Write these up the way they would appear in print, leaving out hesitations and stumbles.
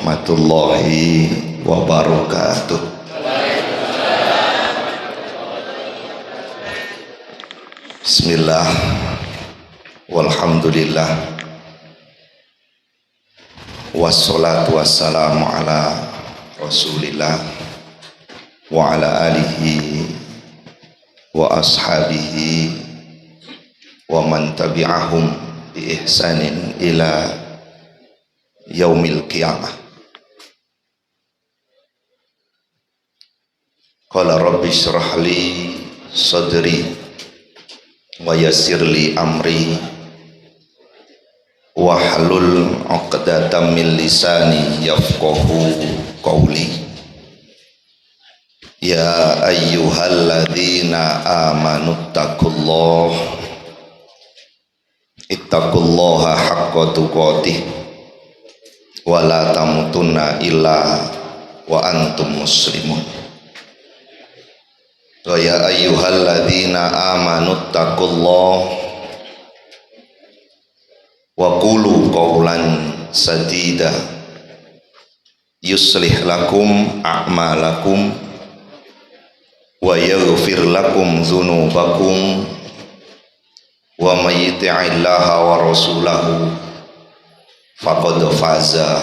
warahmatullahi wabarakatuh. Bismillah, walhamdulillah, wassalatu wassalamu ala rasulillah wa ala alihi wa ashabihi wa man tabi'ahum bi ihsanin ila yaumil qiyamah. Qala rabbi shrah li sadri wa yassir li amri wahlul 'uqdatam min lisani yafqahu qawli. Ya ayyuhalladzina amanu ittaqullaha haqqa tuqatih wa la tamutunna illa wa antum muslimun. Wa ya ayyuhalladzina amanu ittaqullaha wa qulu qawlan sadida yuslih lakum a'malakum wa yaghfir lakum dzunubakum wa may yuti'illaha wa rasulahu faqad faza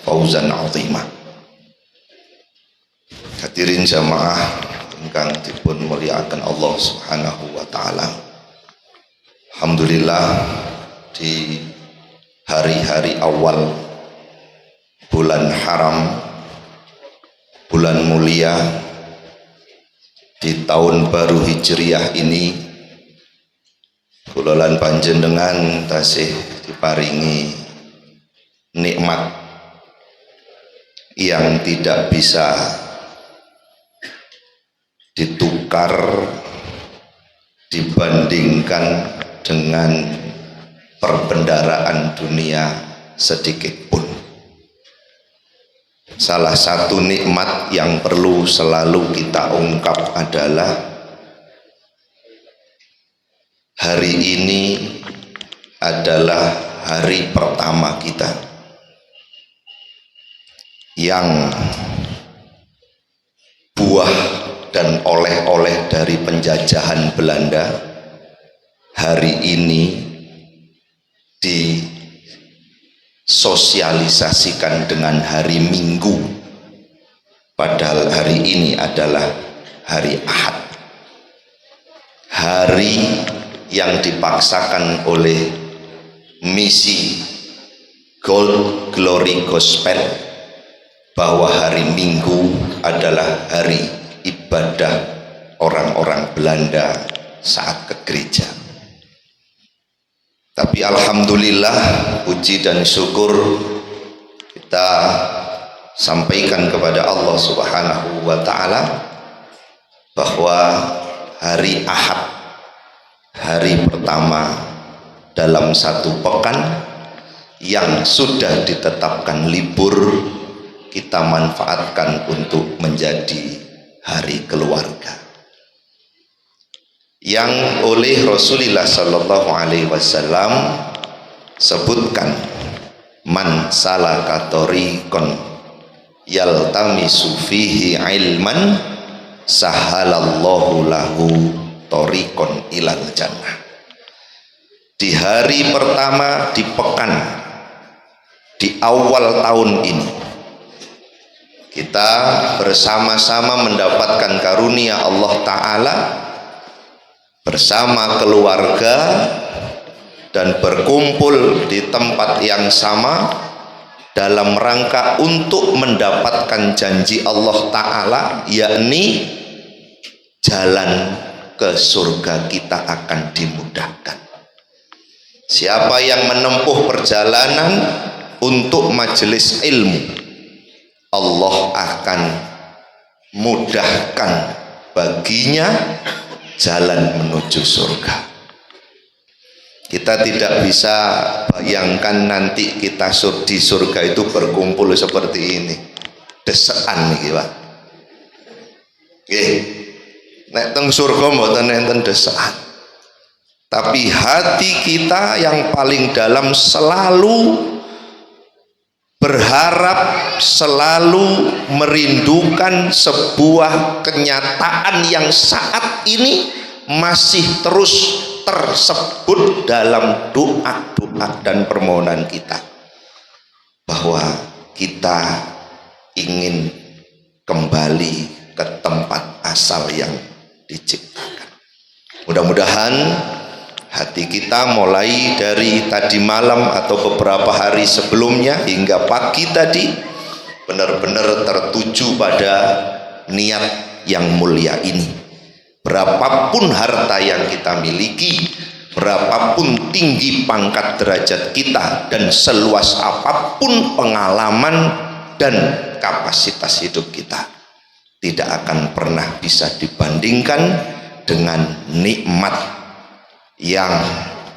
fawzan 'azima. Hadirin jamaah ingkang dipun mulyakaken Allah Subhanahu wa taala. Alhamdulillah, di hari-hari awal bulan haram, bulan mulia, di tahun baru Hijriah ini, kula lan panjenengan tasih diparingi nikmat yang tidak bisa ditukar dibandingkan dengan perbendaharaan dunia sedikit pun. Salah satu nikmat yang perlu selalu kita ungkap adalah hari ini adalah hari pertama kita yang buah dan oleh-oleh dari penjajahan Belanda hari ini disosialisasikan dengan hari Minggu, padahal hari ini adalah hari Ahad, hari yang dipaksakan oleh misi Gold Glory Gospel bahwa hari Minggu adalah hari ibadah orang-orang Belanda saat ke gereja. Tapi alhamdulillah, puji dan syukur kita sampaikan kepada Allah Subhanahu wa taala bahwa hari Ahad, hari pertama dalam satu pekan yang sudah ditetapkan libur, kita manfaatkan untuk menjadi hari keluarga yang oleh Rasulullah sallallahu alaihi wasallam sebutkan, man salaka tariqan yaltamisu fihi ilman sahalallahu lahu tariqan ilal jannah. Di hari pertama di pekan di awal tahun ini kita bersama-sama mendapatkan karunia Allah Ta'ala bersama keluarga dan berkumpul di tempat yang sama dalam rangka untuk mendapatkan janji Allah Ta'ala, yakni jalan ke surga kita akan dimudahkan. Siapa yang menempuh perjalanan untuk majelis ilmu, Allah akan mudahkan baginya jalan menuju surga. Kita tidak bisa bayangkan nanti kita di surga itu berkumpul seperti ini, desekan nih Pak. Nek teng surga mboten enten desekan. Tapi hati kita yang paling dalam selalu berharap, selalu merindukan sebuah kenyataan yang saat ini masih terus tersebut dalam doa-doa dan permohonan kita, bahwa kita ingin kembali ke tempat asal yang diciptakan. Mudah-mudahan hati kita mulai dari tadi malam atau beberapa hari sebelumnya hingga pagi tadi benar-benar tertuju pada niat yang mulia ini. Berapapun harta yang kita miliki, berapapun tinggi pangkat derajat kita, dan seluas apapun pengalaman dan kapasitas hidup kita, tidak akan pernah bisa dibandingkan dengan nikmat yang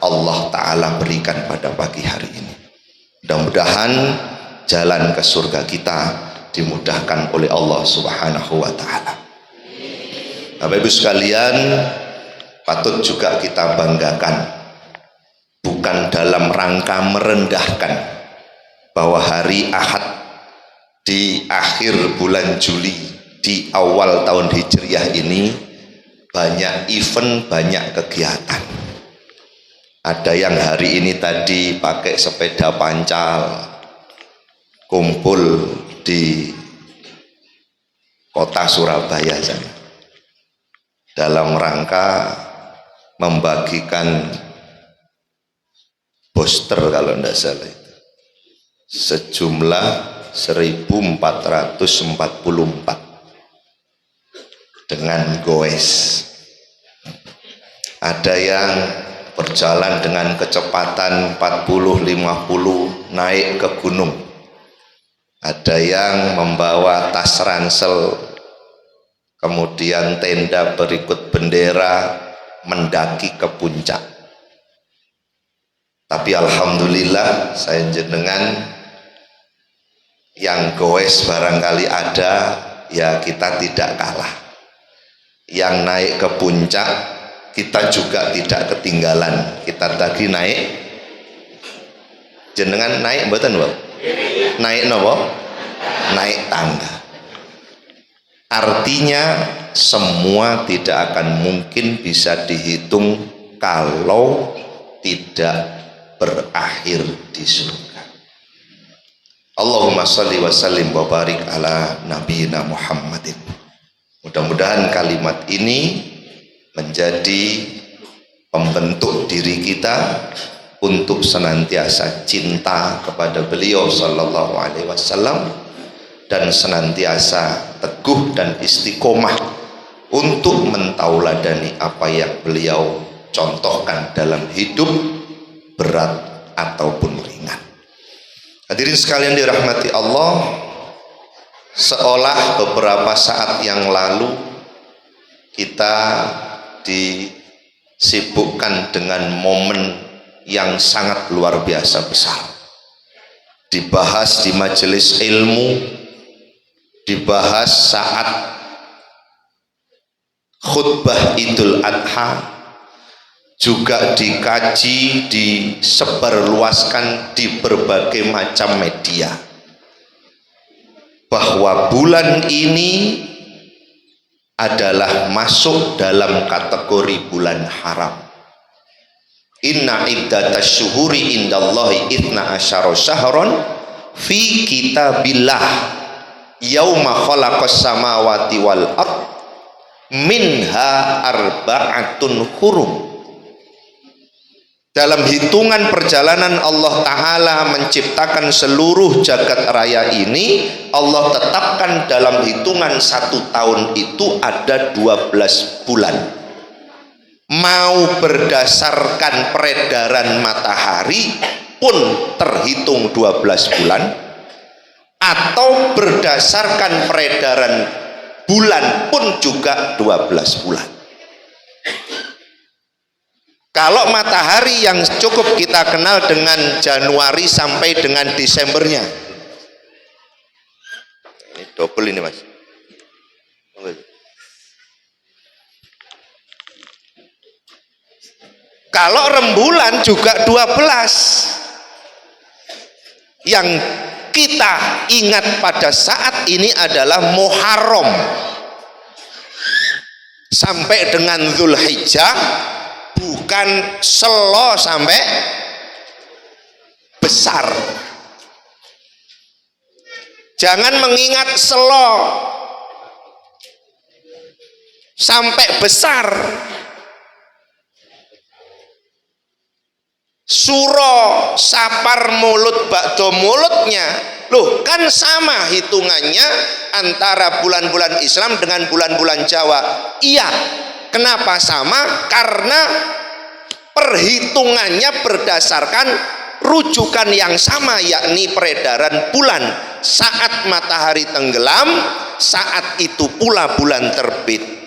Allah Ta'ala berikan pada pagi hari ini. Mudah-mudahan jalan ke surga kita dimudahkan oleh Allah Subhanahu wa Ta'ala. Bapak Ibu sekalian, patut juga kita banggakan, bukan dalam rangka merendahkan, bahwa hari Ahad di akhir bulan Juli di awal tahun Hijriah ini banyak event, banyak kegiatan. Ada yang hari ini tadi pakai sepeda pancal kumpul di kota Surabaya sana, dalam rangka membagikan poster kalau tidak salah itu sejumlah 1444 dengan goes. Ada yang berjalan dengan kecepatan 40-50 naik ke gunung, ada yang membawa tas ransel, kemudian tenda berikut bendera, mendaki ke puncak. Tapi alhamdulillah saya jenengan yang goes barangkali ada, ya kita tidak kalah. Yang naik ke puncak kita juga tidak ketinggalan. Kita tadi naik, jenengan naik mboten, Mbak? Naik napa? Naik tangga. Artinya semua tidak akan mungkin bisa dihitung kalau tidak berakhir di surga. Allahumma sholli wa sallim wa barik ala nabiyina Muhammadin. Mudah-mudahan kalimat ini menjadi pembentuk diri kita untuk senantiasa cinta kepada beliau sallallahu alaihi wasallam, dan senantiasa teguh dan istiqomah untuk mentauladani apa yang beliau contohkan dalam hidup, berat ataupun ringan. Hadirin sekalian dirahmati Allah, seolah beberapa saat yang lalu kita disibukkan dengan momen yang sangat luar biasa besar, dibahas di majelis ilmu, dibahas saat khutbah Idul Adha, juga dikaji, disebarluaskan di berbagai macam media, bahwa bulan ini adalah masuk dalam kategori bulan haram. Inna iddatash syuhuri indallahi ithna asyara syahron fi kitabillah yauma khalaqas samawati wal ard minha arba'atun hurum. Dalam hitungan perjalanan Allah Ta'ala menciptakan seluruh jagat raya ini, Allah tetapkan dalam hitungan 1 tahun itu ada 12 bulan. Mau berdasarkan peredaran matahari pun terhitung 12 bulan, atau berdasarkan peredaran bulan pun juga 12 bulan. Kalau matahari yang cukup kita kenal dengan Januari sampai dengan Desembernya, ini double ini mas. Kalau rembulan juga 12, yang kita ingat pada saat ini adalah Muharram sampai dengan Dzulhijjah, bukan selo sampai besar. Jangan mengingat selo sampai besar. Suro sapar mulut bakdo mulutnya, loh kan sama hitungannya antara bulan-bulan Islam dengan bulan-bulan Jawa. Iya, kenapa sama? Karena perhitungannya berdasarkan rujukan yang sama, yakni peredaran bulan. Saat matahari tenggelam, saat itu pula bulan terbit.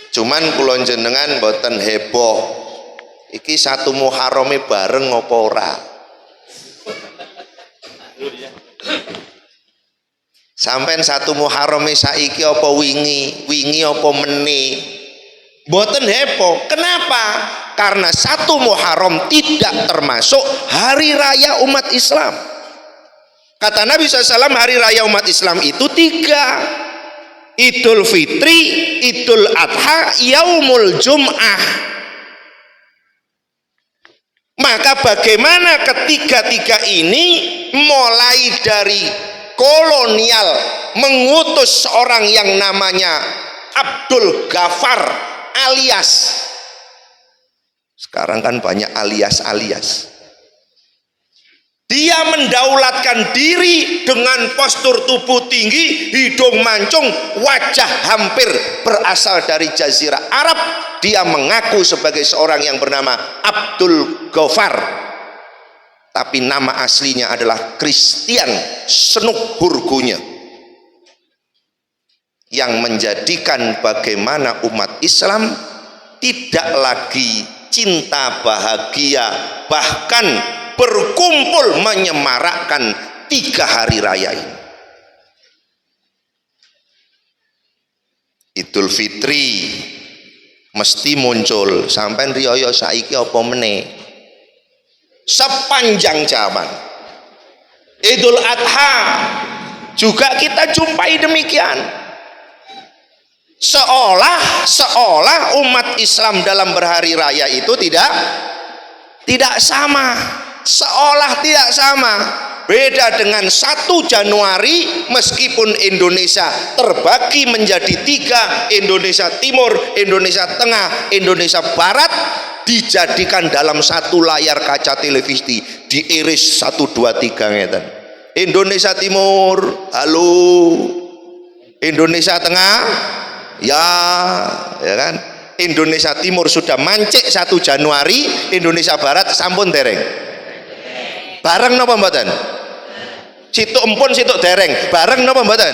Cuman kula jenengan boten heboh, iki satu Muharrame bareng apa ora? Sampeyan satu Muharrame saiki apa wingi apa meni? Boten heboh. Kenapa? Karena satu Muharram tidak termasuk hari raya umat Islam. Kata Nabi SAW, hari raya umat Islam itu 3: Idul Fitri, Idul Adha, Yaumul Jum'ah. Maka bagaimana ketiga-tiga ini mulai dari kolonial mengutus seorang yang namanya Abdul Ghaffar alias, sekarang kan banyak alias-alias, dia mendaulatkan diri dengan postur tubuh tinggi, hidung mancung, wajah hampir berasal dari Jazirah Arab. Dia mengaku sebagai seorang yang bernama Abdul Ghaffar, tapi nama aslinya adalah Christian Senuk Hurgunya, yang menjadikan bagaimana umat Islam tidak lagi cinta bahagia, bahkan berkumpul menyemarakkan 3 hari raya ini. Idul Fitri mesti muncul, sampai riyo saiki apa meneh sepanjang zaman. Idul Adha juga kita jumpai demikian. Seolah umat Islam dalam berhari raya itu tidak sama. Seolah tidak sama, beda dengan 1 Januari. Meskipun Indonesia terbagi menjadi 3, Indonesia Timur, Indonesia Tengah, Indonesia Barat, dijadikan dalam satu layar kaca televisi, diiris 1, 2, 3 ngeten. Indonesia Timur, halo. Indonesia Tengah, ya kan. Indonesia Timur sudah mancik 1 Januari, Indonesia Barat sampun dereng. Bareng napa mboten? Situk empun situk dereng, bareng napa mboten?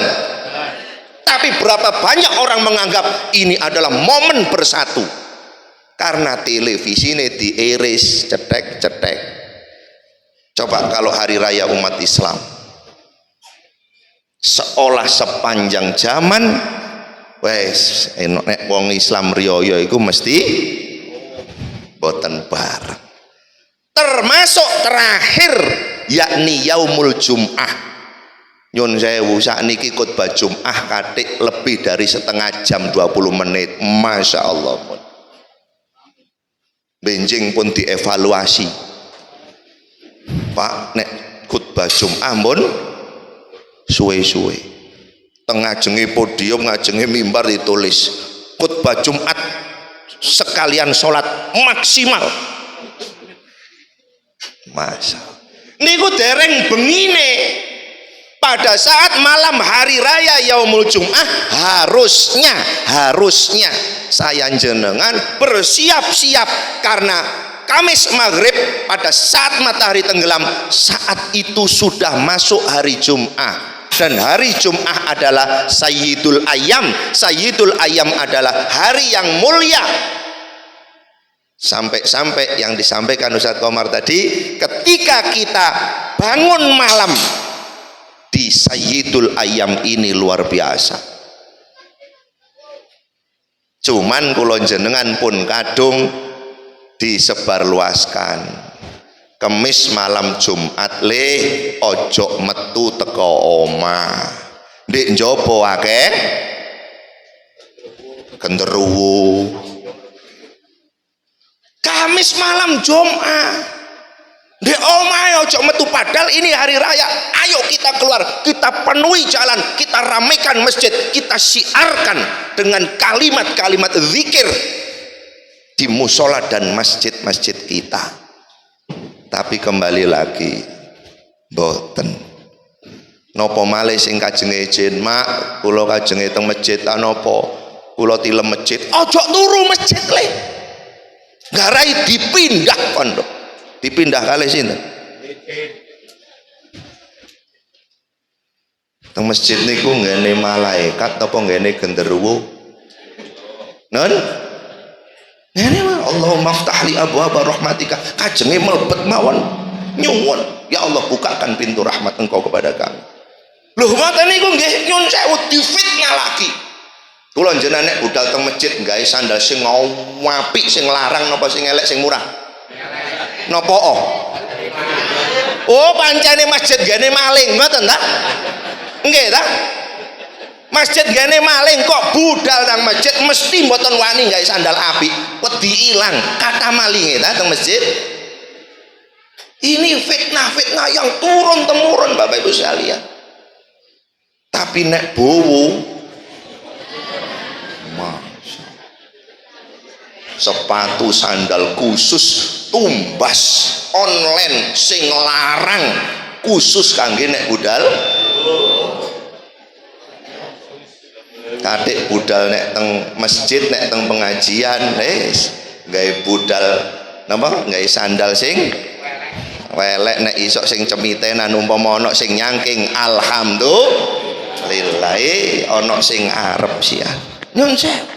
Tapi berapa banyak orang menganggap ini adalah momen bersatu karena televisi ini diiris cetek-cetek. Coba kalau hari raya umat Islam seolah sepanjang zaman wes nek wong Islam riyo iku mesti boten bareng. Termasuk terakhir yakni Yaumul Jum'ah. Nyun sewu sakniki khutbah Jum'ah katik lebih dari setengah jam 20 menit. Masya Allah pun benjing pun dievaluasi, Pak nek khutbah Jum'ah pun suwe-suwe, tengah jengi podium ngajengi mimbar ditulis khutbah Jumat sekalian sholat maksimal. Masa niku dereng bengine pada saat malam hari raya Yaumul Jum'ah harusnya saya jenengan bersiap-siap karena Kamis maghrib pada saat matahari tenggelam, saat itu sudah masuk hari Jum'ah. Dan hari Jum'ah adalah Sayyidul Ayyam. Sayyidul Ayyam adalah hari yang mulia. Sampai-sampai yang disampaikan Ustadz Komar tadi, ketika kita bangun malam di Sayyidul Ayyam ini luar biasa. Cuman kula jenengan pun kadung disebarluaskan. Kemis malam Jumat le ojo metu teko omah. Ndek njaba akeh genderuwo. Kamis malam Jumat di omah ojo metu, padahal ini hari raya. Ayo kita keluar, kita penuhi jalan, kita ramaikan masjid, kita syiarkan dengan kalimat-kalimat zikir di musola dan masjid-masjid kita. Tapi kembali lagi boten nopo malih sing kajenge izin, mak kula kajenge teng masjid napa kula tilem masjid, ojo turu masjid le, garai dipindah pondok. Dipindah kali sinten? Teng masjid niku nggene malaikat apa nggene genderuwo? Non? Ngene mah Allahumma ftah li abwaaba rahmatika, kajenge mlebet mawon nyuwun, ya Allah bukakan pintu rahmat Engkau kepada kami. Lho ngoten niku nggih nyun sewu difitnah lagi. Kula jenengan nek budal teng masjid gawe sandal sing apik, sing larang napa sing elek sing murah? Nopo oh pancene masjid gane maling ngoten ta? Nggih ta? Masjid gane maling kok budal nang masjid mesti mboten wani gawe sandal apik, wedi ilang kata malinge ta teng masjid. Ini fitnah-fitnah yang turun temurun Bapak Ibu sekalian. Tapi nek bowo sepatu sandal khusus tumbas online sing larang khusus kangge nek budal. Kadek budal nek teng masjid nek teng pengajian wis gawe budal napa gawe sandal sing welek, nek isok sing cemitenan umpama ana sing nyangking alhamdulillah ana sing arep sian. Nyun sewu.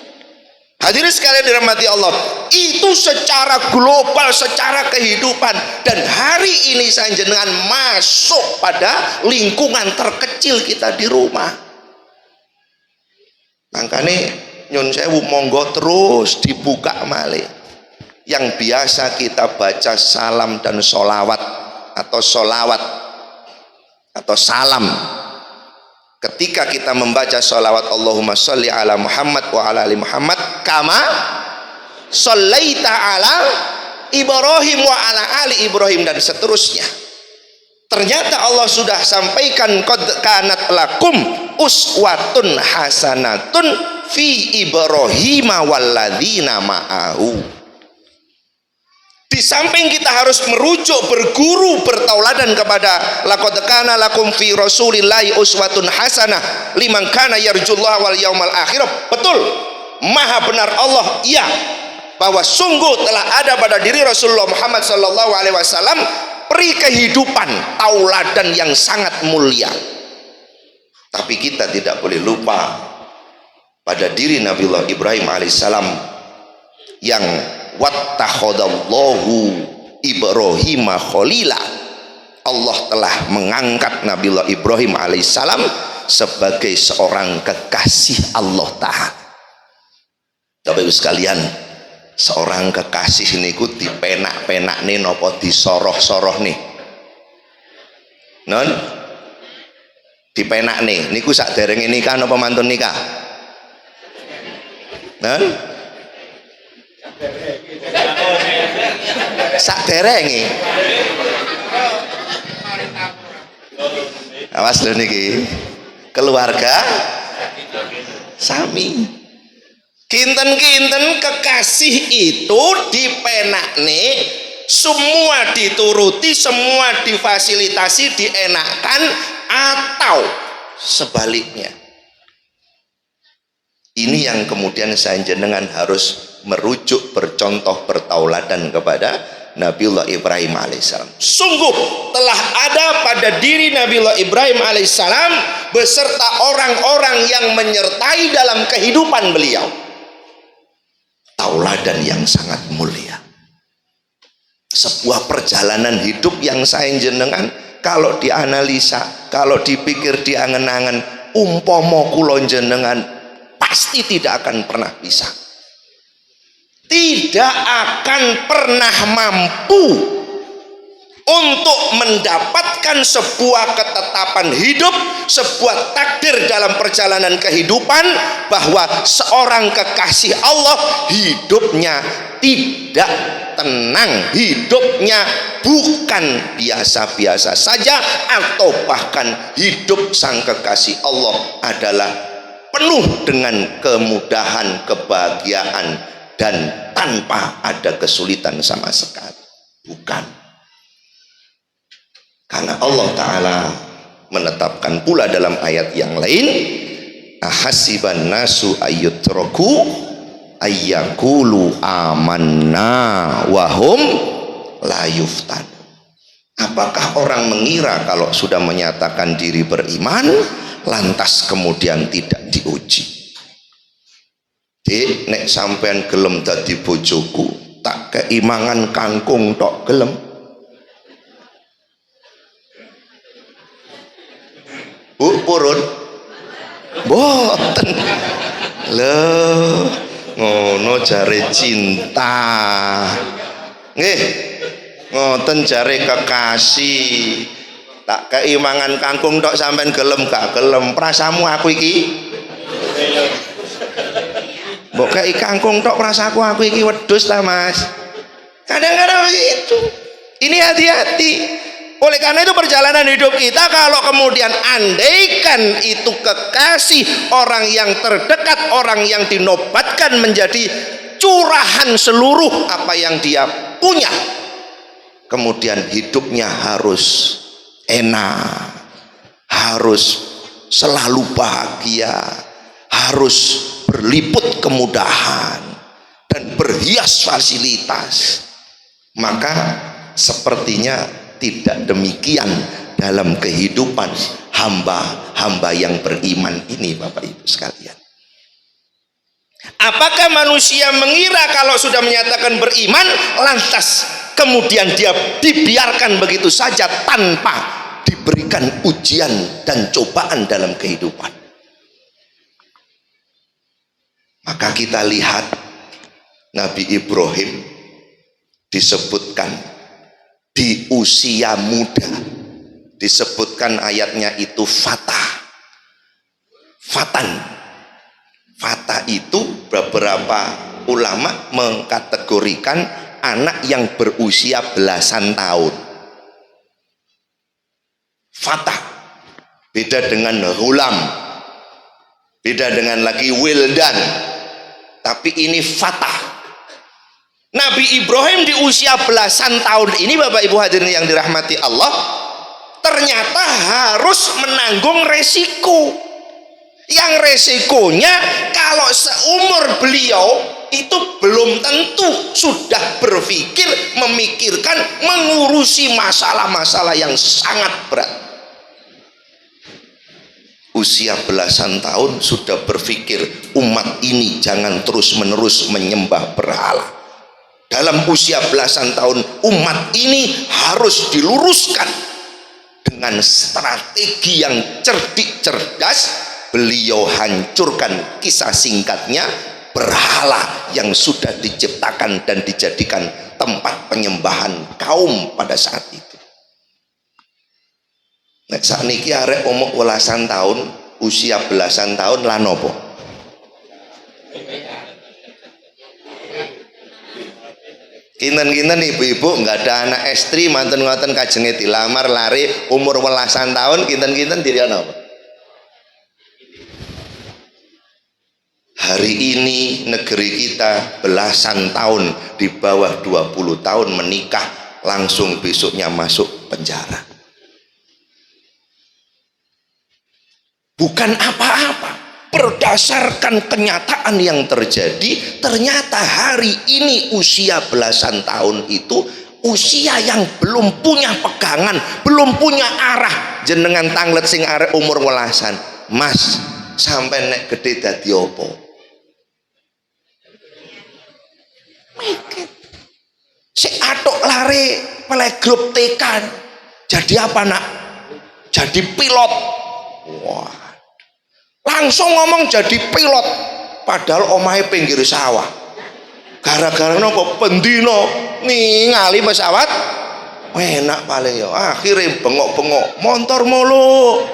Hadirin sekalian dirahmati Allah, itu secara global, secara kehidupan, dan hari ini saya jenengan masuk pada lingkungan terkecil kita di rumah. Makanya nyun sewu monggo terus dibuka malih. Yang biasa kita baca salam dan sholawat atau sholawat atau salam. Ketika kita membaca sholawat Allahumma sholli ala Muhammad wa ala ali Muhammad kama shollaita ala Ibrahim wa ala ali Ibrahim dan seterusnya, ternyata Allah sudah sampaikan qad kanat lakum uswatun hasanatun fi Ibrahim walladzina ma'ahu. Di samping kita harus merujuk, berguru, bertauladan kepada laqad kana lakum fi rasulillahi uswatun hasanah liman kana yarjullaha wal yaumal akhir. Betul, maha benar Allah, iya, bahwa sungguh telah ada pada diri Rasulullah Muhammad sallallahu alaihi wasallam peri kehidupan, tauladan yang sangat mulia. Tapi kita tidak boleh lupa pada diri Nabiullah Ibrahim alaihissalam yang wattakhadallahu Ibrahim khalila. Allah telah mengangkat Nabiullah Ibrahim alaihissalam sebagai seorang kekasih Allah Ta'ala. Bapak Ibu sekalian, seorang kekasih niku dipenak-penak nih nopo disoroh-soroh nih non dipenak nih niku sak derenge nikah napa mantun nikah non sak derenge. Awas lho niki keluarga sami kinten-kinten kekasih itu dipenakne, semua dituruti, semua difasilitasi, dienakkan, atau sebaliknya. Ini yang kemudian saya jenengan harus merujuk, bercontoh, bertauladan kepada Nabiullah Ibrahim alaihissalam. Sungguh telah ada pada diri Nabiullah Ibrahim alaihissalam beserta orang-orang yang menyertai dalam kehidupan beliau tauladan yang sangat mulia. Sebuah perjalanan hidup yang saya jenengan kalau dianalisa, kalau dipikir, diangen-angen, umpama kula jenengan pasti tidak akan pernah bisa, tidak akan pernah mampu untuk mendapatkan sebuah ketetapan hidup, sebuah takdir dalam perjalanan kehidupan, bahwa seorang kekasih Allah hidupnya tidak tenang, hidupnya bukan biasa-biasa saja, atau bahkan hidup sang kekasih Allah adalah penuh dengan kemudahan, kebahagiaan, dan tanpa ada kesulitan sama sekali. Bukan. Karena Allah Ta'ala menetapkan pula dalam ayat yang lain, ahasiban nasu ayyutraku ayyakulu amanna wahum la yuftan. Apakah orang mengira kalau sudah menyatakan diri beriman lantas kemudian tidak diuji? Dik, nek sampean gelem dadi bojoku, tak keimangan kangkung tok gelem. Bu purun boten lho, ngono jare cinta nggih, ngoten jare kekasih. Tak keimangan kangkung tok sampean gelem gak gelem, prasamu aku iki mbok kei kangkung tok, prasaku aku iki wedhus ta Mas. Kadang-kadang begitu. Ini hati-hati. Oleh karena itu perjalanan hidup kita, kalau kemudian andaikan itu kekasih, orang yang terdekat, orang yang dinobatkan menjadi curahan seluruh apa yang dia punya, kemudian hidupnya harus enak, harus selalu bahagia, harus berliput kemudahan dan berhias fasilitas, maka sepertinya tidak demikian dalam kehidupan hamba-hamba yang beriman ini, Bapak Ibu sekalian. Apakah manusia mengira kalau sudah menyatakan beriman lantas kemudian dia dibiarkan begitu saja tanpa diberikan ujian dan cobaan dalam kehidupan? Maka kita lihat Nabi Ibrahim disebutkan di usia muda, disebutkan ayatnya itu fatah. Fatah itu beberapa ulama mengkategorikan anak yang berusia belasan tahun. Fatah beda dengan hulam, beda dengan lagi wildan, tapi ini fatah. Nabi Ibrahim di usia belasan tahun ini, Bapak Ibu hadirin yang dirahmati Allah, ternyata harus menanggung resiko. Yang resikonya kalau seumur beliau itu belum tentu sudah berpikir, memikirkan, mengurusi masalah-masalah yang sangat berat. Usia belasan tahun sudah berpikir umat ini jangan terus-menerus menyembah berhala. Dalam usia belasan tahun umat ini harus diluruskan dengan strategi yang cerdik cerdas. Beliau hancurkan, kisah singkatnya, berhala yang sudah diciptakan dan dijadikan tempat penyembahan kaum pada saat itu. Nek sakniki arek omok welasan tahun, usia belasan tahun lan opo? Kinten-kinten ibu-ibu nggak ada anak estri manten ngoten kajenge dilamar lari umur welasan tahun, kinten-kinten diri apa? Hari ini negeri kita belasan tahun, di bawah 20 tahun menikah langsung besoknya masuk penjara. Bukan apa-apa. Berdasarkan kenyataan yang terjadi, ternyata hari ini usia belasan tahun itu usia yang belum punya pegangan, belum punya arah. Jenengan tanglet sing arek umur welasan, Mas, sampai nek gede dadi opo? Mikir. Si atok lare playgroup TK. Jadi apa nak? Jadi pilot. Wah. Langsung ngomong jadi pilot, padahal omahe pinggir sawah. Gara-gara nopo pendino ningali pesawat enak paling ya. Akhirnya bengok-bengok motor mulu.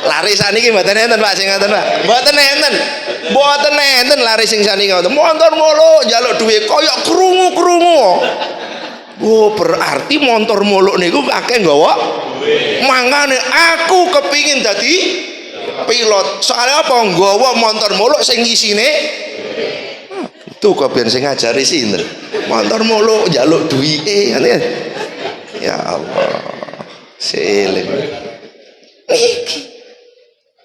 Lari saniki mboten enten Pak sing ngoten Pak. Mboten enten. Mboten enten lari sing saniki ngoten. Motor mulu njaluk duit koyok krungu-krungu. Oh, berarti motor muluk niku akeh nggawa. Mangane aku kepingin dadi pilot. Soalnya apa? Nggawa motor muluk sing isine itu kebiyen sing ngajari sinten. Motor muluk njaluk duwike. Ya Allah. Seling.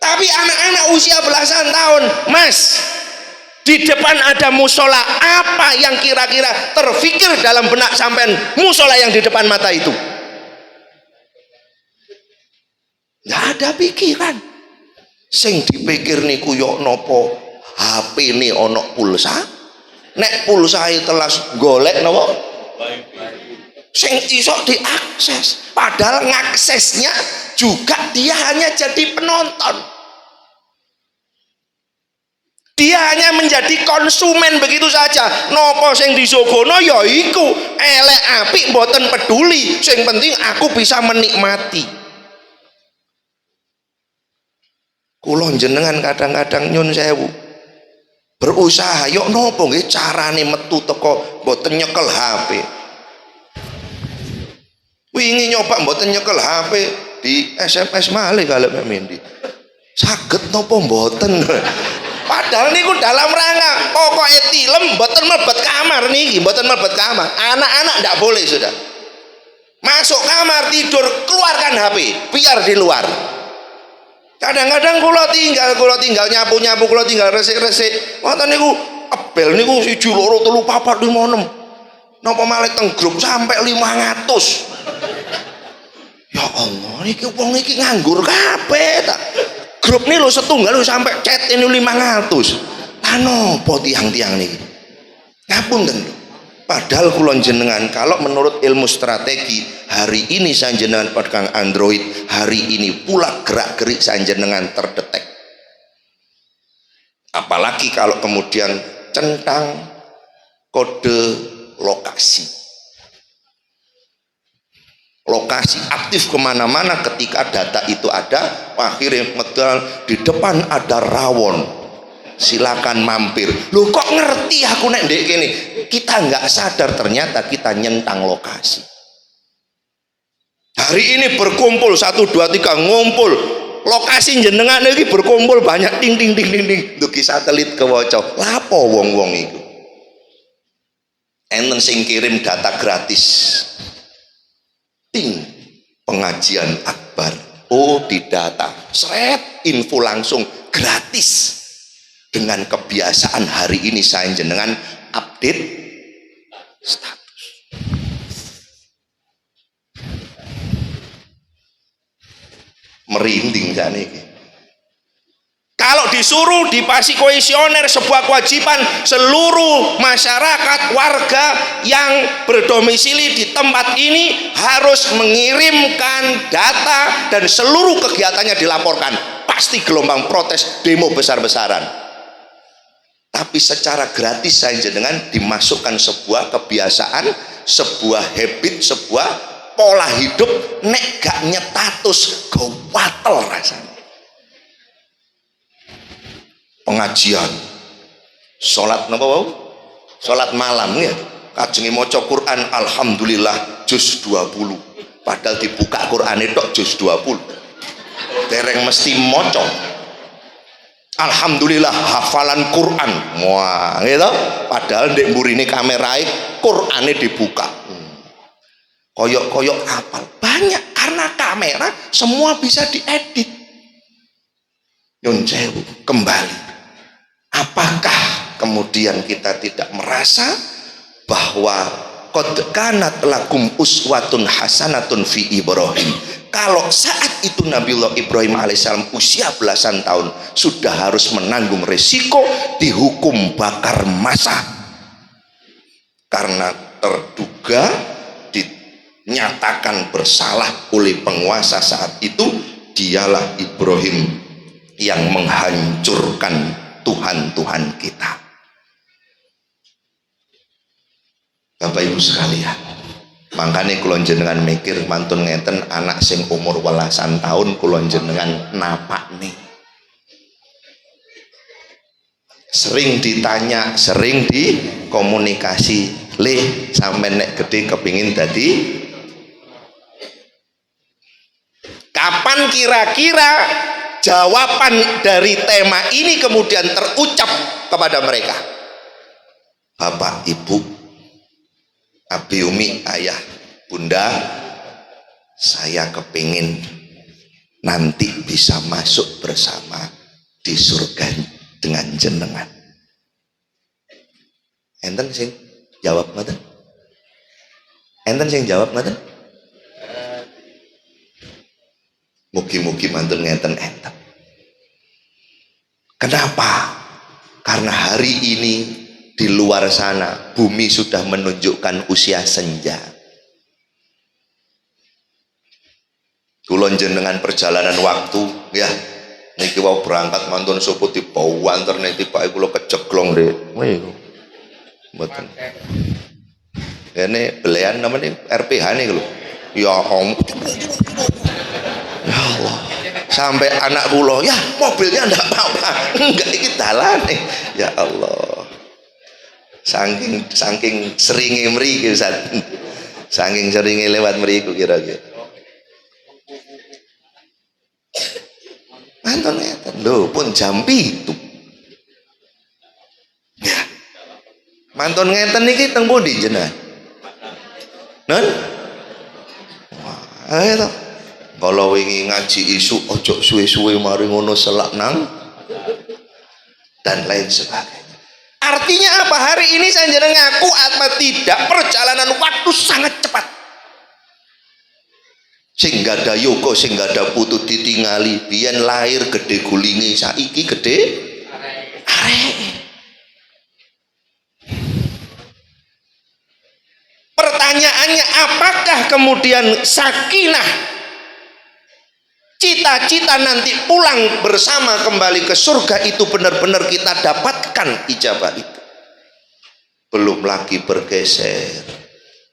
Tapi anak-anak usia belasan tahun, Mas, di depan ada musola, apa yang kira-kira terfikir dalam benak sampean musola yang di depan mata itu? Nggak ada pikiran. Sing dipikir niku yo nopo HP ini ono pulsa, nek pulsa telas golek nopo sing iso diakses, padahal ngaksesnya juga dia hanya jadi penonton, dia hanya menjadi konsumen begitu saja. Nopo sing disogono ya iku elek apik mboten peduli, sing penting aku bisa menikmati. Kula jenengan kadang-kadang nyun sewu berusaha yo nopo nggih carane metu teko mboten nyekel HP. Wingi nyoba mboten nyekel HP di SMS malih kalih Mek Mendi. Saged napa mboten? Padahal niku dalam rangka pokoke tilem mboten mlebet kamar niki, mboten mlebet kamar. Anak-anak ndak boleh sudah. Masuk kamar tidur, keluarkan HP, biar di luar. Kadang-kadang kula tinggal nyapu-nyapu, kula tinggal resik-resik. Wonten niku ebel niku 1 2 3 4 5 6. Napa malih teng grup sampai 500. Ya Allah, niki wong iki nganggur kabeh ta. Grup ini lho setunggal lho sampai chat ini 500. Lah napa tiang-tiang niki? Ngapunten lho. Padahal kula jenengan kalau menurut ilmu strategi hari ini sanjenengan pegang Android, hari ini pula gerak-gerik sanjenengan terdetek. Apalagi kalau kemudian centang kode lokasi aktif kemana-mana. Ketika data itu ada, akhirnya medal di depan ada rawon, silakan mampir. Loh kok ngerti aku nek ndek kene? Kita nggak sadar ternyata kita nyentang lokasi. Hari ini berkumpul 1 2 3 ngumpul lokasi jenengan iki berkumpul banyak ting ting ting ting ting dugi satelit kewaca. Lapo wong-wong iku? Enten sing kirim data gratis. Ting pengajian akbar, oh di data seret info langsung gratis. Dengan kebiasaan hari ini saya jenengan update status. Merinding sakniki. Kalau disuruh dipasi kuesioner sebuah kewajiban seluruh masyarakat warga yang berdomisili di tempat ini harus mengirimkan data dan seluruh kegiatannya dilaporkan. Pasti gelombang protes, demo besar-besaran. Tapi secara gratis saya jenengan dimasukkan sebuah kebiasaan, sebuah habit, sebuah pola hidup. Nek gak nyetatus gawatel rasanya. Pengajian sholat napa wau? Sholat malam ya. Kajenge maca Quran alhamdulillah juz 20. Padahal dibuka Qurane tok juz 20. Dereng mesti maca. Alhamdulillah hafalan Quran. Wah, gitu. Padahal ndek mburine kamerae Qurane dibuka. Koyok-koyok hafal. Banyak karena kamera semua bisa diedit. Nyun sewu kembali. Apakah kemudian kita tidak merasa bahwa qad kanat lakum uswatun hasanatun fi Ibrahim? Kalau saat itu Nabiullah Ibrahim alaihissalam usia belasan tahun sudah harus menanggung resiko dihukum bakar massa karena terduga dinyatakan bersalah oleh penguasa saat itu, dialah Ibrahim yang menghancurkan Tuhan-Tuhan kita. Bapak Ibu sekalian, Makanya kula jenengan mikir mantun ngeten anak sing umur 12 tahun kula jenengan napakne. Sering ditanya, sering dikomunikasi, "Le, sampean nek gede kepingin dadi kapan kira-kira jawaban dari tema ini kemudian terucap kepada mereka?" Bapak, Ibu, Abi, Umi, Ayah, Bunda, saya kepingin nanti bisa masuk bersama di surga dengan jenengan. Enten sing jawab ngoten? Enten sing jawab ngoten? Mugi-mugi mantun ngeten enten. Kenapa? Karena hari ini di luar sana bumi sudah menunjukkan usia senja. Kulon jenengan perjalanan waktu ya niki wau berangkat mantun sopo dibau antar nek tibake kula kejeglong Dik. Mboten. Kene belean namanya RPH nih lho. Ya om. Ya Allah. Sampai anak kula, ya mobilnya ndak apa-apa. Enggak iki dalane. Ya Allah. Saking seringe mriki Ustaz. Saking seringe lewat mriku kira-kira. Mantun ngeten lho pun jam 7. Ya. Mantun ngeten niki teng pundi jenengan? Nun? Wah, ayo to. Kalau wingi ngaji isu ojo suwe-suwe mari ngono selak nang dan lain sebagainya. Artinya apa? Hari ini saya ngaku apa tidak perjalanan waktu sangat cepat. Sing gada yoga sing gada putu ditingali biyen lahir gede gulinge saiki gede arek. Pertanyaannya apakah kemudian sakinah cita-cita nanti pulang bersama kembali ke surga itu benar-benar kita dapatkan ijabah itu? Belum lagi bergeser.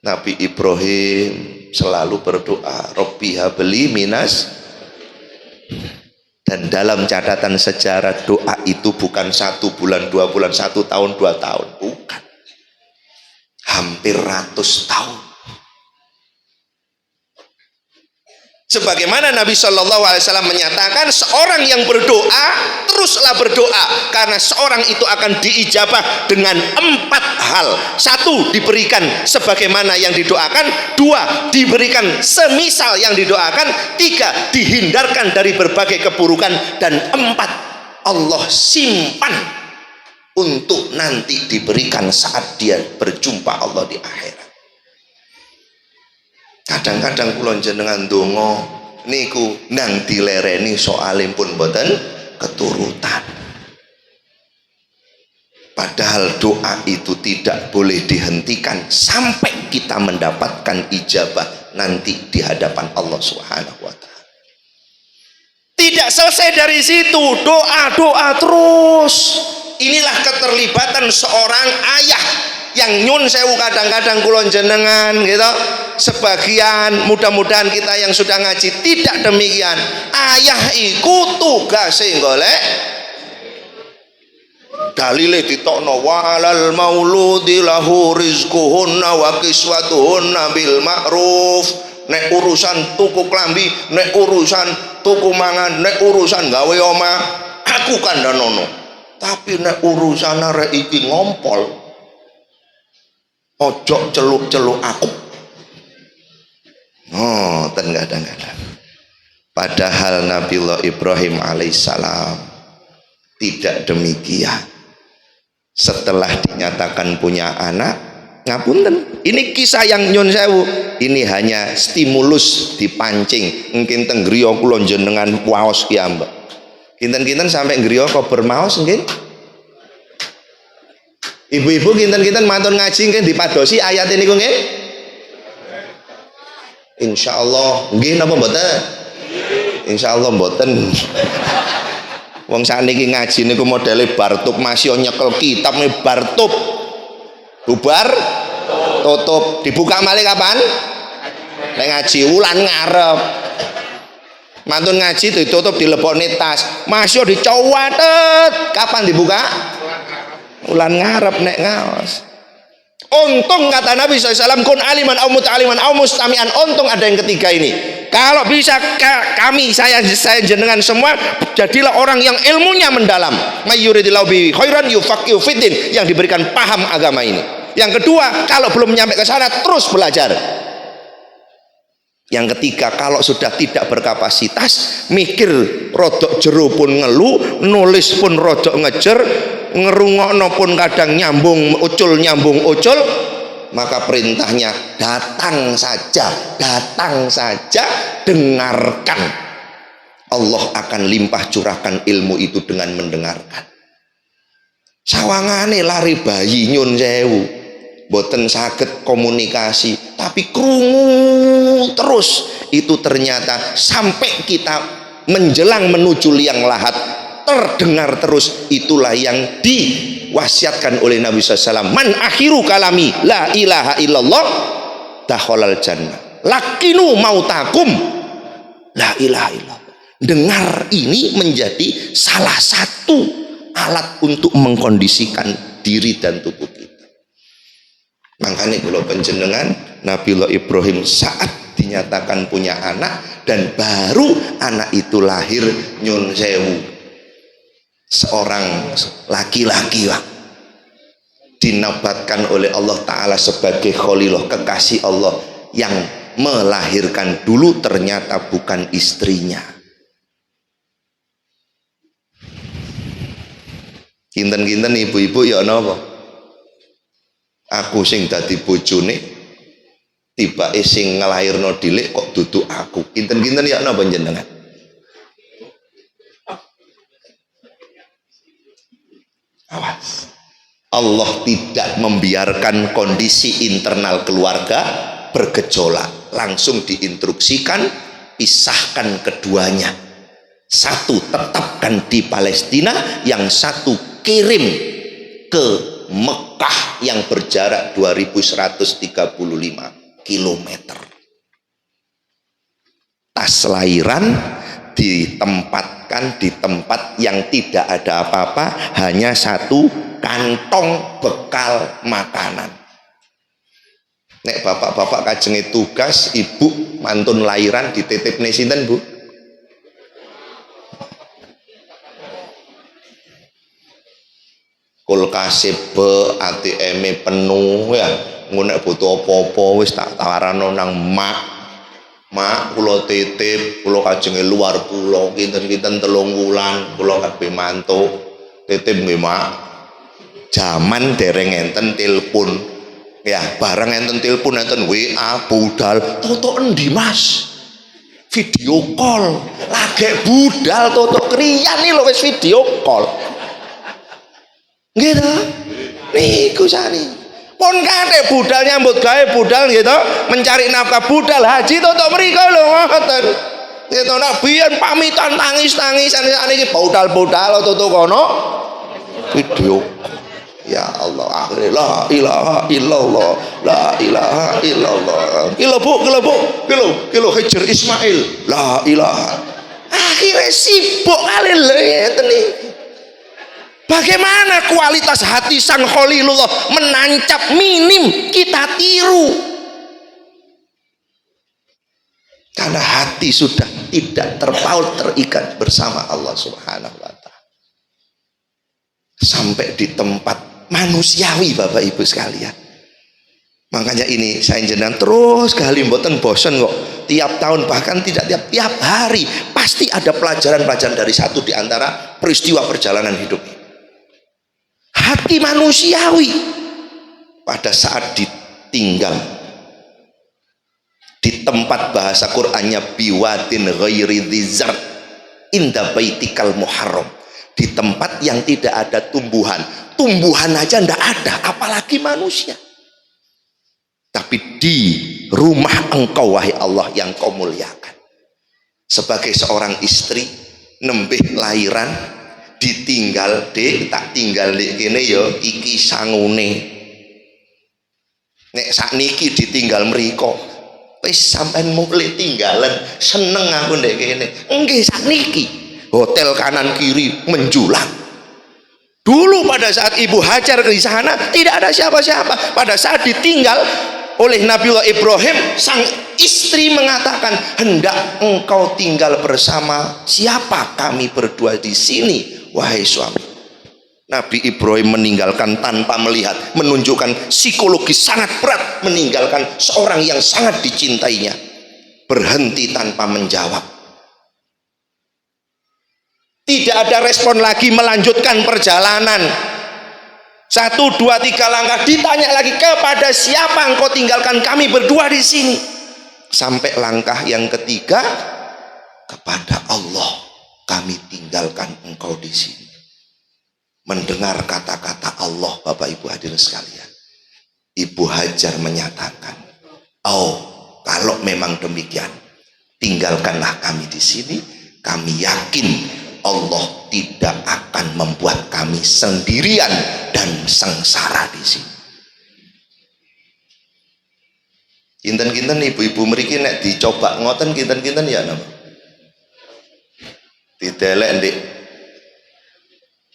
Nabi Ibrahim selalu berdoa, Robbi habli minas, dan dalam catatan sejarah doa itu bukan 1 bulan, 2 bulan, 1 tahun, 2 tahun, bukan, hampir ratus tahun. Sebagaimana Nabi Shallallahu Alaihi Wasallam menyatakan, seorang yang berdoa teruslah berdoa karena seorang itu akan diijabah dengan 4 hal. 1, diberikan sebagaimana yang didoakan. 2, diberikan semisal yang didoakan. 3, dihindarkan dari berbagai keburukan. Dan 4, Allah simpan untuk nanti diberikan saat dia berjumpa Allah di akhirat. Kadang-kadang kula jenengan donga niku nang dilereni soalipun boten keturutan. Padahal doa itu tidak boleh dihentikan sampai kita mendapatkan ijabah nanti di hadapan Allah Subhanahu wa taala. Tidak selesai dari situ, doa terus. Inilah keterlibatan seorang ayah yang nyun sewu kadang-kadang kulon jenengan gitu. Sebagian mudah-mudahan kita yang sudah ngaji tidak demikian. Ayah iku tugase golek dalile ditokno walal mauludi lahu rizquhunna wa kiswatuhunna bil ma'ruf. Nek urusan tuku klambi, nek urusan tuku mangan, nek urusan gawe omah aku kandhanono. Tapi nek urusan arek iki ngompol ojo celuk-celuk aku. Oh, kadang-kadang. Padahal Nabiullah Ibrahim alaihissalam tidak demikian. Setelah dinyatakan punya anak, ngapunten, ini kisah yang nyun sewu, ini hanya stimulus dipancing. Mungkin teng griya kula jenengan waos ki ambek. Kinten-kinten sampai griya kok bermaos nggih. Ibu-ibu kinten-kinten mantun ngaji nggih dipadosi ayat niku nggih. Insyaallah nggih napa mboten? Insyaallah mboten. Wong sakniki ngaji niku modele bartup masih nyekel kitab nih bartup. Bubar tutup dibuka malih kapan? nek ngaji wulan ngarep. Mantun ngaji ditutup dilebokne tas. Masya dicowatet. Kapan dibuka? Wulan ngarep nek ngaos. Untung kata Nabi SAW, kun aliman au muta'aliman au mustami'an. Untung ada yang ketiga ini. Kalau bisa kami, saya jenengan semua, jadilah orang yang ilmunya mendalam. May yuridillahu bihi khairan yufaqihu fiddin, yang diberikan paham agama ini. Yang kedua, kalau belum nyampe ke sana, terus belajar. Yang ketiga, kalau sudah tidak berkapasitas, mikir rodok jero pun ngeluh, nulis pun rodok ngejer, ngerungokno pun kadang nyambung ucul, maka perintahnya datang saja, dengarkan. Allah akan limpah curahkan ilmu itu dengan mendengarkan. Sawangane lari bayi nyun sewu, boten saged komunikasi, tapi krungu terus. Itu ternyata sampai kita menjelang menuju liang lahat, terdengar terus. Itulah yang diwasiatkan oleh Nabi SAW. Man akhiru kalami la ilaha illallah dakhalal jannah. Lakinu mautakum la ilaha illallah. Dengar ini menjadi salah satu alat untuk mengkondisikan diri dan tubuh kita. Makanya kalau penjenengan Nabiullah Ibrahim saat dinyatakan punya anak, dan baru anak itu lahir nyun sewu, seorang laki-laki dinabatkan oleh Allah Ta'ala sebagai Khalilullah, kekasih Allah, yang melahirkan dulu ternyata bukan istrinya. Kinten-kinten ibu-ibu ya napa? Aku sing dadi bojone, tibake sing ngelahirno dhilik kok duduk aku. Kinten-kinten ya napa jenengan? Awas. Allah tidak membiarkan kondisi internal keluarga bergejolak. Langsung diinstruksikan, pisahkan keduanya. Satu tetapkan di Palestina, yang satu kirim ke Mekah yang berjarak 2135 km. Tas lahiran ditempatkan di tempat yang tidak ada apa-apa, hanya satu kantong bekal makanan. Nek bapak-bapak kajenge tugas, ibu mantun lahiran dititipne sinten, Bu? Kulkase be, ATM penuh ya, ngono butuh apa-apa wis tak tawarano nang mak kula titip, kula kajenge luar pulau, kinten-kinten 3 wulan kula kabeh mantuk titip nggih mak. Jaman dereng enten telepon ya, bareng enten telepon, enten WA budal, toto endi Mas? Video call lagi budal, toto kriyan nih lho wis video call. Gitu, niku sani. Pun kate budal nyambut gawe budal gitu, mencari nafkah budal haji toto mriko lho ngoten. Gitu nak biyen pamitan tangis-tangisan niki budal-budal toto kono video. Ya Allah, akhirnya la ilaha illallah, la ilaha illallah. Kilo Hijr Ismail, la ilaha. Akhirnya sibuk kali lho ngeten iki. Bagaimana kualitas hati sang Khalilullah menancap, minim kita tiru. Karena hati sudah tidak terpaut, terikat bersama Allah Subhanahu wa Ta'ala. Sampai di tempat manusiawi, Bapak Ibu sekalian. Makanya ini saya jenengan terus kali mboten bosen kok. Tiap tahun, bahkan tidak tiap hari, pasti ada pelajaran-pelajaran dari satu di antara peristiwa perjalanan hidup ini. Hati manusiawi pada saat ditinggal di tempat, bahasa Qur'annya biwatin ghairi dzar inda baitikal muharram, di tempat yang tidak ada tumbuhan aja ndak ada, apalagi manusia. Tapi di rumah engkau wahai Allah yang kau muliakan, sebagai seorang istri nembih lahiran, ditinggal dek, tak tinggal dek kene ya iki sangune. Nek sakniki ditinggal mriko wis sampean mulai tinggalan seneng aku ndek kene. Nggih sakniki hotel kanan kiri menjulang. Dulu pada saat Ibu Hajar ke sana tidak ada siapa-siapa. Pada saat ditinggal oleh Nabiullah Ibrahim, sang istri mengatakan, hendak engkau tinggal bersama siapa kami berdua di sini wahai suami. Nabi Ibrahim meninggalkan tanpa melihat, menunjukkan psikologis sangat berat, meninggalkan seorang yang sangat dicintainya, berhenti tanpa menjawab. Tidak ada respon lagi, melanjutkan perjalanan. 1, 2, 3 langkah, ditanya lagi, kepada siapa engkau tinggalkan kami berdua di sini? Sampai langkah yang ketiga, kepada Allah kami tinggalkan engkau di sini. Mendengar kata-kata Allah, Bapak Ibu hadirin sekalian, Ibu Hajar menyatakan, oh kalau memang demikian, tinggalkanlah kami di sini. Kami yakin Allah tidak akan membuat kami sendirian dan sengsara di sini. Kinten-kinten ibu-ibu mriki nek dicoba ngoten kinten-kinten ya napa? Didelek ndik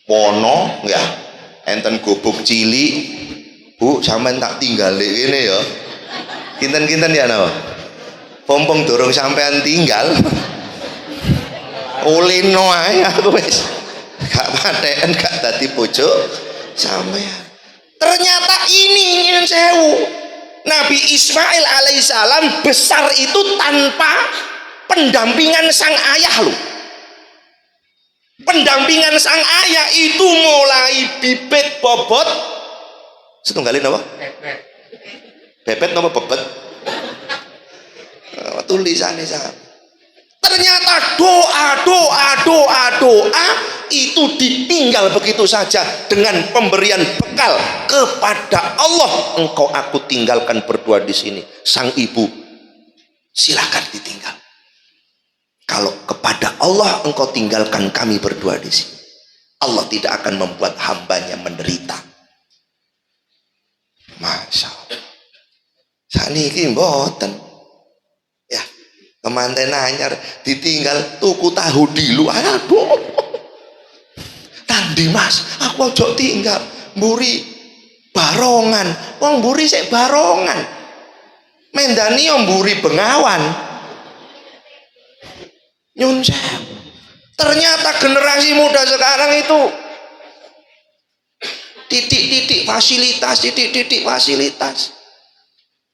wono ya, enten gobok cilik, Bu sampean tak tinggal ini ya. Kinten-kinten ya napa? Pompong dorong sampean tinggal. Ulino ae aku wis gak paten gak dadi bojo sampean. Ternyata ini nyuwun sewu, Nabi Ismail alaihissalam besar itu tanpa pendampingan sang ayah loh. Pendampingan sang ayah itu mulai bibit bobot setunggalin apa? Bebet apa bebet? Tulisannya sama. Ternyata doa itu ditinggal begitu saja dengan pemberian bekal kepada Allah. Engkau aku tinggalkan berdua di sini. Sang ibu, silakan ditinggal. Kalau kepada Allah engkau tinggalkan kami berdua di sini, Allah tidak akan membuat hambanya menderita. Masya Allah. Saniki mboten. Ya, kemanten anyar ditinggal tuku tahu dilu. Aduh. Tandi Mas, aku ojo tinggal. Mburi barongan. Wong mburi sik barongan. Mendani yo mburi Bengawan. Nyun sewu. Ternyata generasi muda sekarang itu titik-titik fasilitas.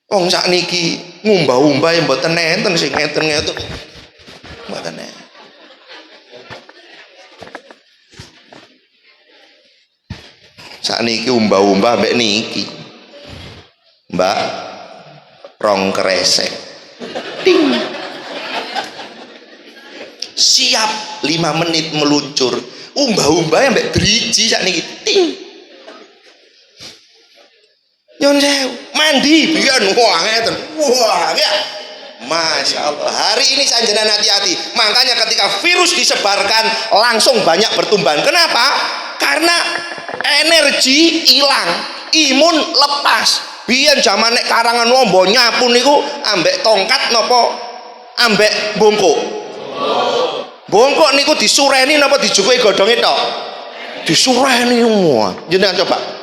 Wong sakniki ngumbah-umbah yang mboten enten sing ngeten-ngeten. Mboten enten. Sakniki umbah-umbah mbek niki. Mbak rong kresek. Ting. Siap 5 menit meluncur. Umbah-umbah mbek driji sakniki. Ting. Nyon sewu, mandi biyen wah ngeten. Wah, ya. Masya Allah. Hari ini sanjenan hati-hati. Makanya ketika virus disebarkan langsung banyak bertumbuhan. Kenapa? Karena energi hilang, imun lepas. Biyen zaman nek karangan wombo nyapu niku ambek tongkat napa ambek bongkok. Bongkok niku disureni napa dijukuki godhonge tok? Disureni semua. Jenengan coba.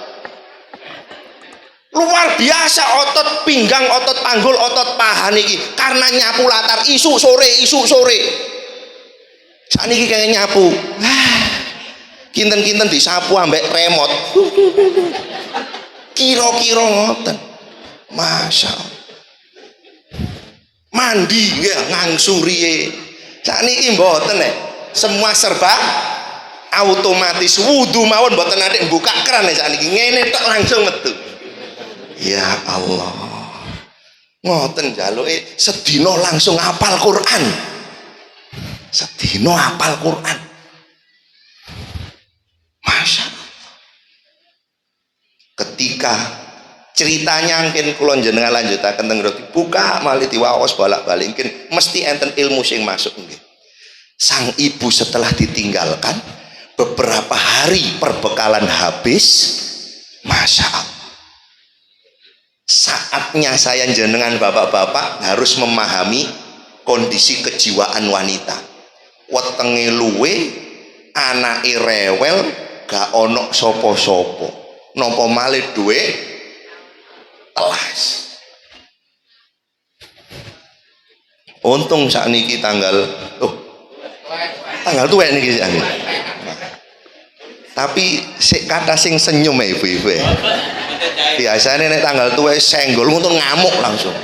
Luar biasa otot pinggang, otot panggul, otot paha niki karena nyapu latar isu sore. Sakniki kayak nyapu. Kinten-kinten disapu ambek remote. Kira-kira ngoten. Masya Allah. Mandi ya ngangsuri. Sakniki mboten semua serba otomatis. Wudu mawon mboten ade buka keran sakniki. Ngene tok langsung metu. Ya Allah, ngoten jaluke sedina langsung hafal Quran. Sedina hafal Quran. Masya Allah. Ketika ceritanya mungkin kula jenengan lanjutaken teng roti buka malih diwaos bolak-balik mungkin mesti enten ilmu sing masuk nggih. Sang ibu setelah ditinggalkan beberapa hari perbekalan habis. Masya Allah. Saatnya saya jenengan bapak-bapak harus memahami kondisi kejiwaan wanita. Wetenge luwe, anake rewel, gak ono sopo-sopo, nopo malih duwe telas. Untung sakniki tanggal tuwek niki sakniki. Tapi sik kata sing senyum ya ibu-ibu ya. Biasanya nek tanggal tuwek senggol untung ngamuk langsung.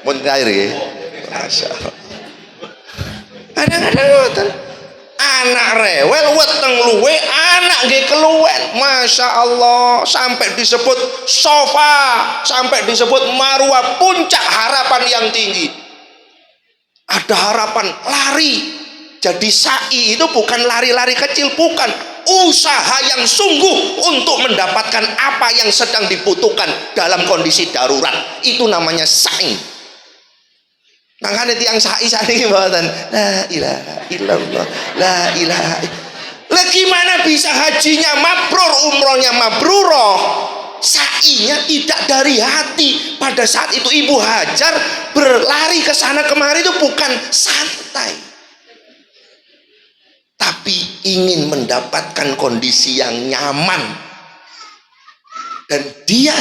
Pun cair ya. Masyaallah. Kadang-kadang ngoten. Anak rewel weteng luwe, anak nggih keluwen. Masya Allah, sampai disebut sofa, sampai disebut marwah, puncak harapan yang tinggi. Ada harapan lari. Jadi sa'i itu bukan lari-lari kecil, bukan, usaha yang sungguh untuk mendapatkan apa yang sedang dibutuhkan dalam kondisi darurat. Itu namanya sa'i. Makanya tiang sa'i ini mboten la ilaha illallah, la ilaha. Lah gimana bisa hajinya mabrur, umrohnya mabruroh, sa'inya tidak dari hati? Pada saat itu Ibu Hajar berlari ke sana kemari itu bukan santai, tapi ingin mendapatkan kondisi yang nyaman. Dan dia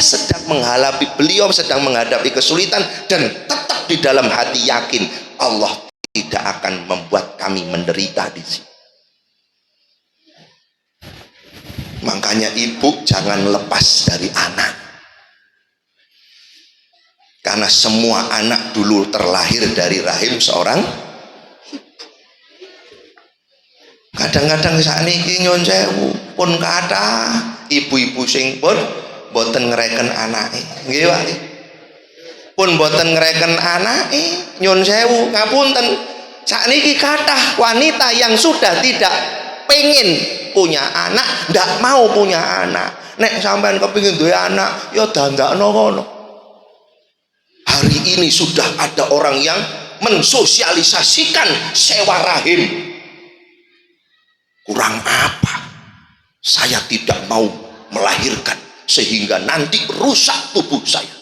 beliau sedang menghadapi kesulitan, dan tetap di dalam hati yakin Allah tidak akan membuat kami menderita di sini. Makanya ibu jangan lepas dari anak, karena semua anak dulu terlahir dari rahim seorang ibu. Kadang-kadang sakniki nyun sewu pun kathah ibu-ibu sing pun boten ngereken anake, nggih Pak. Pun boten ngereken anake, nyun sewu ngapunten, sakniki kathah wanita yang sudah tidak pengen punya anak, ndak mau punya anak. Nek sampean kepingin duwe anak, ya dandakno kono. Hari ini sudah ada orang yang mensosialisasikan sewa rahim. Kurang apa? Saya tidak mau melahirkan sehingga nanti rusak tubuh saya.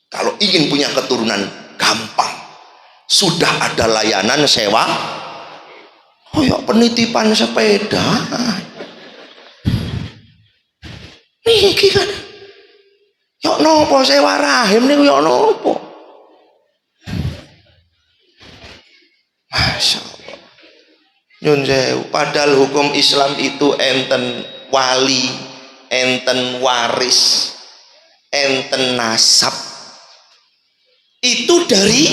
Kalau ingin punya keturunan gampang, sudah ada layanan sewa, ya penitipan sepeda. Niki kan, yuk nopo sewa rahim nih, yuk nopo. Masya Allah. Nyun sewu, padahal hukum Islam itu enten wali, enten waris, enten nasab. Itu dari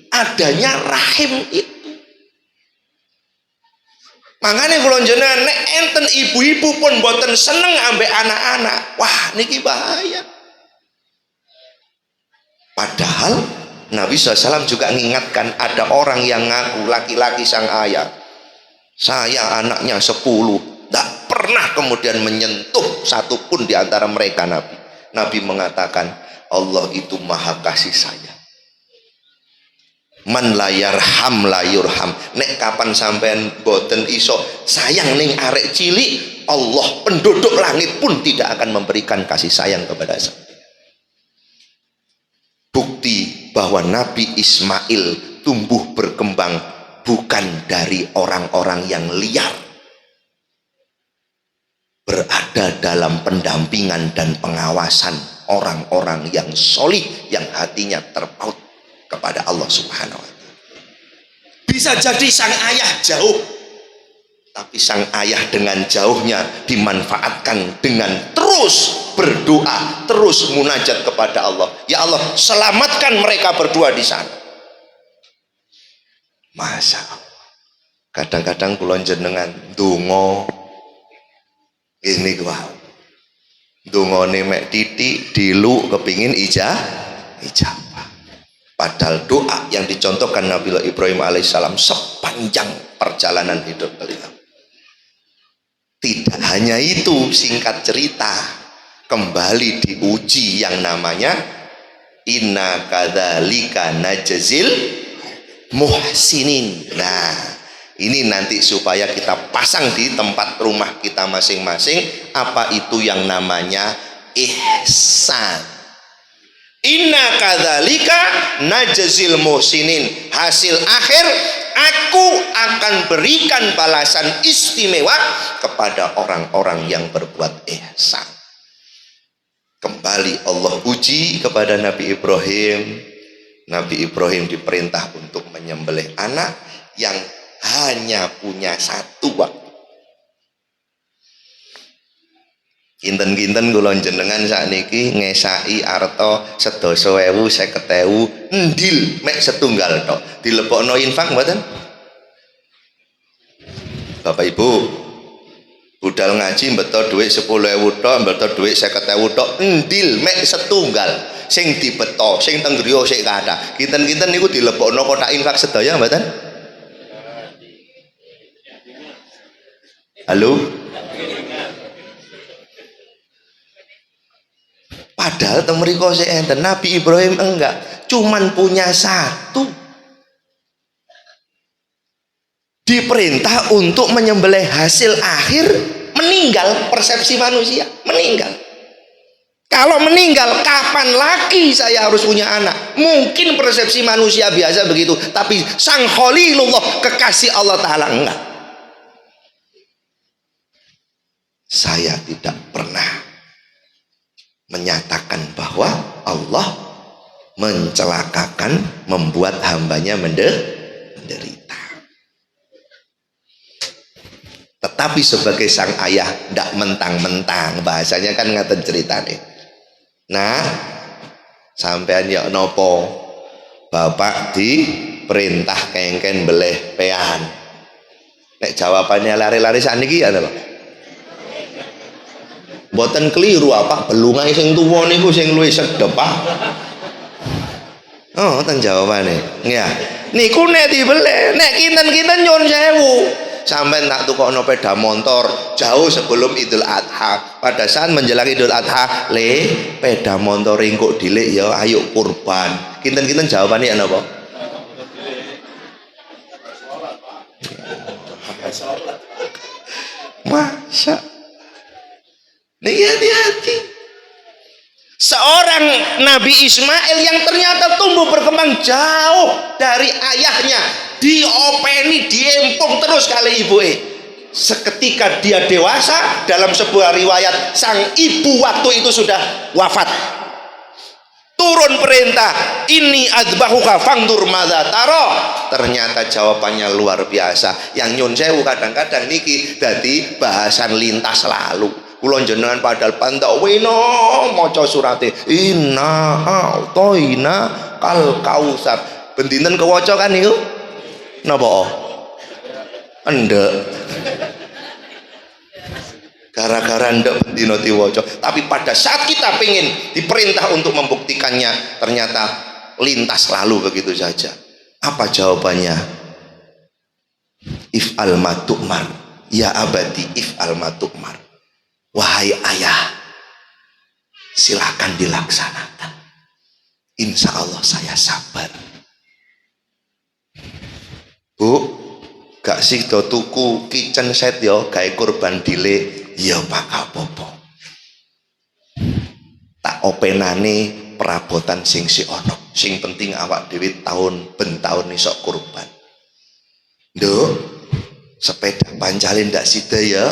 adanya rahim itu. Makanya kalau jenengan nek enten ibu-ibu pun boten seneng ambek anak-anak, wah niki bahaya. Padahal Nabi SAW juga mengingatkan, ada orang yang ngaku laki-laki sang ayah, saya anaknya 10, tidak pernah kemudian menyentuh satupun di antara mereka. Nabi mengatakan, Allah itu maha kasih sayang. Man la yarham la yurham. Nek kapan sampean boten iso sayang ning arek cilik, Allah penduduk langit pun tidak akan memberikan kasih sayang kepada saya. Bukti bahwa Nabi Ismail tumbuh berkembang bukan dari orang-orang yang liar, berada dalam pendampingan dan pengawasan orang-orang yang solih, yang hatinya terpaut kepada Allah Subhanahu wa Ta'ala. Bisa jadi sang ayah jauh, tapi sang ayah dengan jauhnya dimanfaatkan dengan terus berdoa, terus munajat kepada Allah. Ya Allah, selamatkan mereka berdua di sana. Masya Allah. Kadang-kadang kula jenengan donga ini gua dongane mek titik dilu kepingin ijabah. Padahal doa yang dicontohkan Nabi Ibrahim alaihissalam sepanjang perjalanan hidup beliau. Tidak hanya itu, singkat cerita, kembali diuji yang namanya inna kadzalika najzil muhsinin. Nah, Ini nanti supaya kita pasang di tempat rumah kita masing-masing, apa itu yang namanya ihsan. Inna kadzalika najzil muhsinin. Hasil akhir, aku akan berikan balasan istimewa kepada orang-orang yang berbuat ihsan. Kembali Allah uji kepada Nabi Ibrahim. Nabi Ibrahim diperintah untuk menyembelih anak yang hanya punya satu waktu. Kinten-kinten kula jenengan sakniki ngesaki arta 11.000 50.000 ndil mek setunggal tok. Dilebokno infak mboten? Bapak Ibu, budal ngaji mbeto dhuwit 10.000 tok, mbeto dhuwit 50.000 tok, ndil mek setunggal. Sing dibeto, sing teng griya sik kathah. Kinten-kinten niku dilebokno kotak infak sedaya mboten? Halo? Padahal teng mriko sik enten. Nabi Ibrahim enggak, cuman punya satu. Diperintah untuk menyembelih, hasil akhir meninggal. Persepsi manusia meninggal. Kalau meninggal, kapan lagi saya harus punya anak? Mungkin persepsi manusia biasa begitu, tapi sang Khalilullah, kekasih Allah Ta'ala, enggak. Saya tidak pernah menyatakan bahwa Allah mencelakakan, membuat hambanya menderita. Tetapi sebagai sang ayah tidak mentang-mentang, bahasanya kan ngaten ceritane. Nah, sampean ya nopo, bapak diperintah kengken beleh pean. Nek jawabannya lari-lari saniki ya apa? Mboten keliru apa? Belungai sing tuwa niku sing luwih sedhep Pak. Oh, ten jawabane. Ya. Niku nek dibeleh, nek kinten-kinten nyuwun sewu. Sampai tak tukokno peda motor jauh sebelum Idul Adha. Pada saat menjelang Idul Adha, peda motor kok dilik ya, ayo kurban. Kinten-kinten jawabannya apa? Masya. Nih hati-hati. Seorang Nabi Ismail yang ternyata tumbuh berkembang jauh dari ayahnya, diopeni, diempung terus kali ibu. Seketika dia dewasa, dalam sebuah riwayat sang ibu waktu itu sudah wafat. Turun perintah, ini adzbahuka fangdur madza taro. Ternyata jawabannya luar biasa. Yang nyun sewu kadang-kadang niki dadi bahasan lintas lalu. Kula jenengan padahal pantawino maca surate inna a'thaina kal kausar. Bendinten kewaca kan niku? Napa? Endek. Gara-gara ndek bendina diwaca. Tapi pada saat kita pengen diperintah untuk membuktikannya, ternyata lintas lalu begitu saja. Apa jawabannya? If'al ma tu'mar. Ya abadi if'al ma tu'mar. Wahai ayah, silakan dilaksanakan. Insya Allah saya sabar. Bu, gak sih do tuku kitchen set yo gawe kurban dile ya Pak apa-apa. Tak openane perabotan sing si ono. Sing penting awak dhewe tahun ben tahun iso kurban. Nduk, sepeda pancalin ndak sida ya.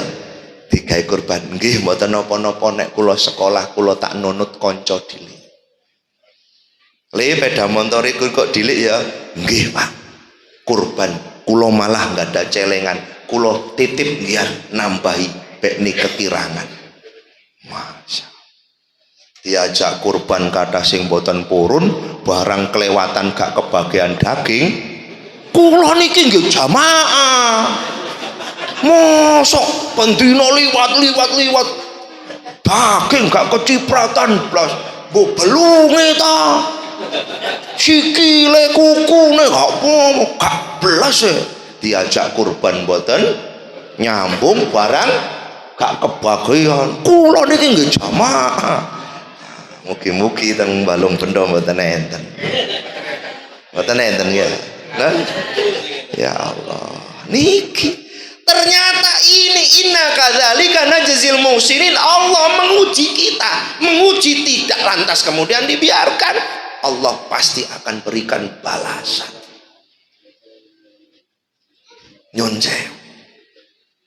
Digawe kurban nggih mboten napa-napa, nek kula sekolah kula tak nunut kanca dilik. Le peda motor iku kok dilik ya? Nggih Pak. Kurban kula malah enggak ada celengan, kula titip nggih nambahi bek ni kekirangan. Masya. Diajak kurban kathah sing boten purun, barang kelewatan gak kebagian daging. Kula niki nggih jamaah. Mosok pendino liwat daging gak kecipratan blas, mbok belunge ta, sikile kukune gak belas e. Diajak kurban boten nyambung, barang gak kebagian. Kula niki nggih jamaah. Mugi-mugi teng Balung Bendo mboten enten. Mboten enten ya. Nah, ya Allah. niki. Ternyata ini inna kadzalika najzil muhsinin. Allah menguji kita, menguji tidak lantas kemudian dibiarkan. Allah pasti akan berikan balasan. Nyun sewu.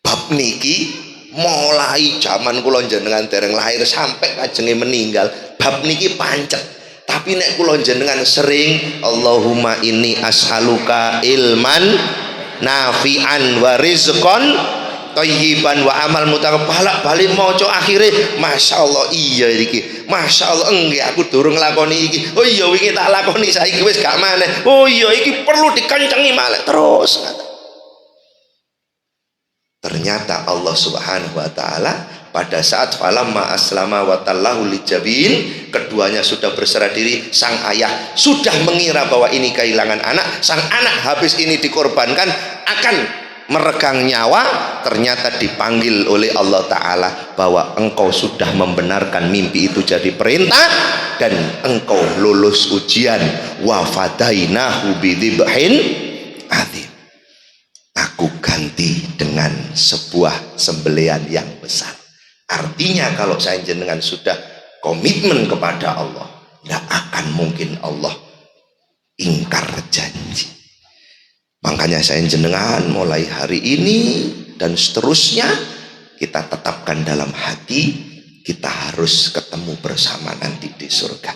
Bab niki mulai zaman kula jenengan dereng lahir sampai kajenge meninggal, bab niki pancet. Tapi nek kula jenengan sering Allahumma inni as'aluka ilman nafi'an wa rizqan thayyiban wa amal mutaqabbal, balik maca akhire masyaallah iya iki, masyaallah enggak aku durung nglakoni iki, oh iya wingi tak lakoni saiki wis gak maneh, oh iya iki perlu dikencengi malih terus. Ternyata Allah Subhanahu wa taala pada saat falamma aslama wa tallahu lijabin, keduanya sudah berserah diri, sang ayah sudah mengira bahwa ini kehilangan anak, sang anak habis ini dikorbankan akan meregang nyawa, ternyata dipanggil oleh Allah taala bahwa engkau sudah membenarkan mimpi itu jadi perintah dan engkau lulus ujian. Wa fadainahu bidzibhin adzim. Aku ganti dengan sebuah sembelian yang besar. Artinya kalau saya jenengan sudah komitmen kepada Allah, tidak akan mungkin Allah ingkar janji. Makanya saya jenengan mulai hari ini dan seterusnya kita tetapkan dalam hati, kita harus ketemu bersama nanti di surga.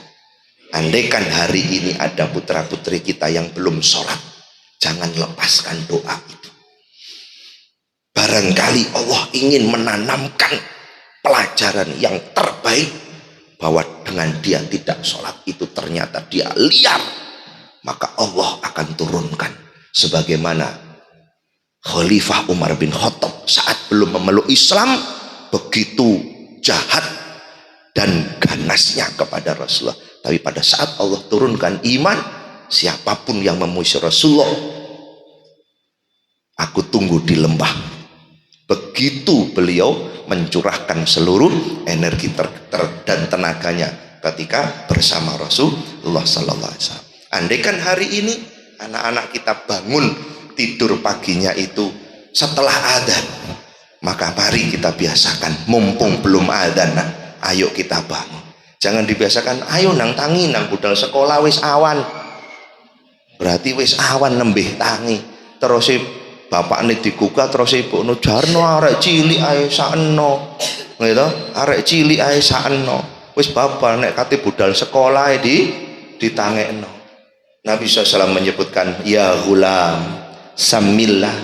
Andaikan hari ini ada putra putri kita yang belum sholat, jangan lepaskan doa itu. Barangkali Allah ingin menanamkan pelajaran yang terbaik bahwa dengan dia tidak sholat itu ternyata dia liar, maka Allah akan turunkan sebagaimana Khalifah Umar bin Khattab saat belum memeluk Islam begitu jahat dan ganasnya kepada Rasulullah, tapi pada saat Allah turunkan iman, siapapun yang memuji Rasulullah aku tunggu di lembah. Begitu beliau mencurahkan seluruh energi dan tenaganya ketika bersama Rasulullah sallallahu alaihi wasallam. Andaikan hari ini anak-anak kita bangun tidur paginya itu setelah adzan, maka mari kita biasakan, mumpung belum adzan, ayo kita bangun. Jangan dibiasakan ayo nang tangi nang budal sekolah wis awan. Berarti wis awan nembih tangi. Terus bapakne digugah terus ibune jarno arek cilik ae sakno. Gitu, arek cilik ae sakno. Wis bapak nek kate budal sekolah ditangekno. Nabi SAW menyebutkan ya gulam samillah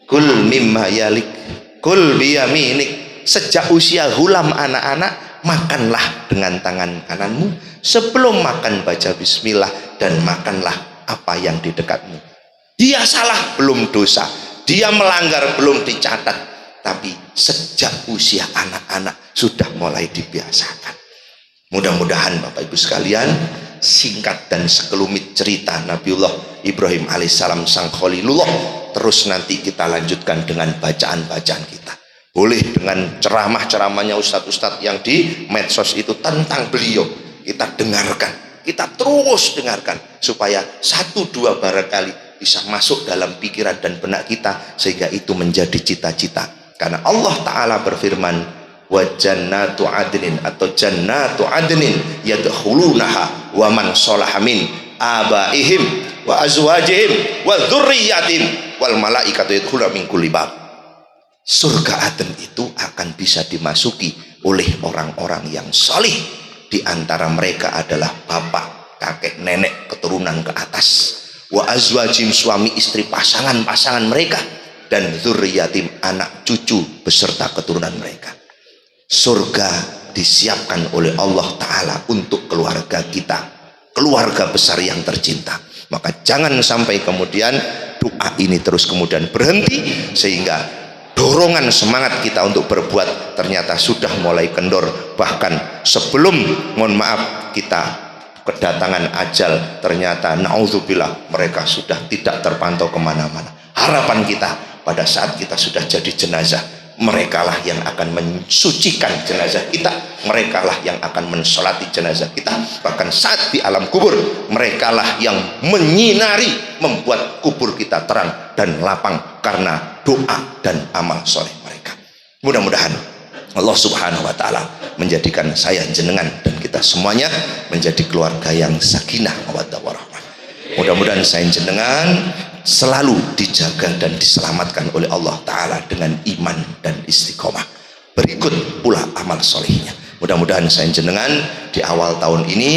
kul mimma yalik kul biyaminik. Sejak usia gulam anak-anak, makanlah dengan tangan kananmu, sebelum makan baca bismillah dan makanlah apa yang di dekatmu. Dia salah belum dosa, dia melanggar belum dicatat, tapi sejak usia anak-anak sudah mulai dibiasakan. Mudah-mudahan Bapak Ibu sekalian, singkat dan sekelumit cerita Nabiullah Ibrahim alaihissalam sang Khalilullah, terus nanti kita lanjutkan dengan bacaan-bacaan kita. Boleh dengan ceramah-ceramahnya ustadz-ustadz yang di medsos itu tentang beliau, kita dengarkan, kita terus dengarkan supaya satu dua barangkali bisa masuk dalam pikiran dan benak kita, sehingga itu menjadi cita-cita. Karena Allah Ta'ala berfirman wa jannatu adnin atau jannatu adnin yadkhulunaha wa man sholaha min abaihim wa azwajihim wa dzurriyyatihim wal malaikatu yadkhuluna min kulli bab. Surga Aden itu akan bisa dimasuki oleh orang-orang yang salih. Di antara mereka adalah bapak, kakek, nenek, keturunan ke atas, wa azwajim suami istri pasangan-pasangan mereka, dan dzurriyyatim anak cucu beserta keturunan mereka. Surga disiapkan oleh Allah Ta'ala untuk keluarga kita, keluarga besar yang tercinta. Maka jangan sampai kemudian doa ini terus kemudian berhenti, sehingga dorongan semangat kita untuk berbuat ternyata sudah mulai kendor. Bahkan sebelum mohon maaf kita kedatangan ajal, ternyata naudzubillah mereka sudah tidak terpantau kemana-mana. Harapan kita pada saat kita sudah jadi jenazah, merekalah yang akan mensucikan jenazah kita, merekalah yang akan mensolati jenazah kita, bahkan saat di alam kubur merekalah yang menyinari, membuat kubur kita terang dan lapang karena doa dan amal soleh mereka. Mudah-mudahan Allah subhanahu wa ta'ala menjadikan saya, jenengan, dan kita semuanya menjadi keluarga yang sakinah mawaddah warahmah. Mudah-mudahan saya jenengan selalu dijaga dan diselamatkan oleh Allah Ta'ala dengan iman dan istiqomah. Berikut pula amal solehnya. Mudah-mudahan saya jenengan di awal tahun ini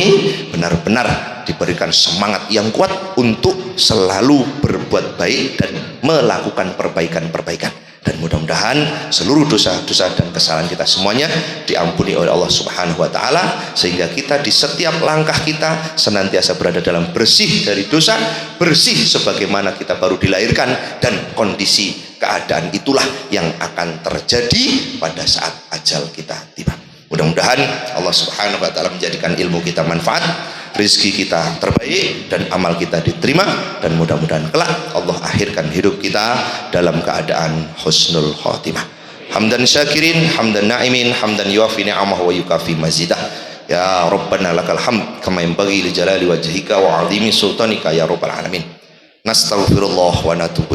benar-benar diberikan semangat yang kuat untuk selalu berbuat baik dan melakukan perbaikan-perbaikan. Dan mudah-mudahan seluruh dosa-dosa dan kesalahan kita semuanya diampuni oleh Allah Subhanahu wa ta'ala, sehingga kita di setiap langkah kita senantiasa berada dalam bersih dari dosa, bersih sebagaimana kita baru dilahirkan, dan kondisi keadaan itulah yang akan terjadi pada saat ajal kita tiba. Mudah-mudahan Allah Subhanahu wa ta'ala menjadikan ilmu kita manfaat, rezeki kita terbaik, dan amal kita diterima, dan mudah-mudahan kelak Allah akhirkan hidup kita dalam keadaan husnul khotimah. Hamdan syakirin, hamdan na'imin, hamdan yuafi ni'amah wa yukafi mazidah. Ya Rabbana lakal hamd kama yanbaghi li jalali wajhika wa 'azimi sultanika ya rabbal alamin. Nastaghfirullah wa natubu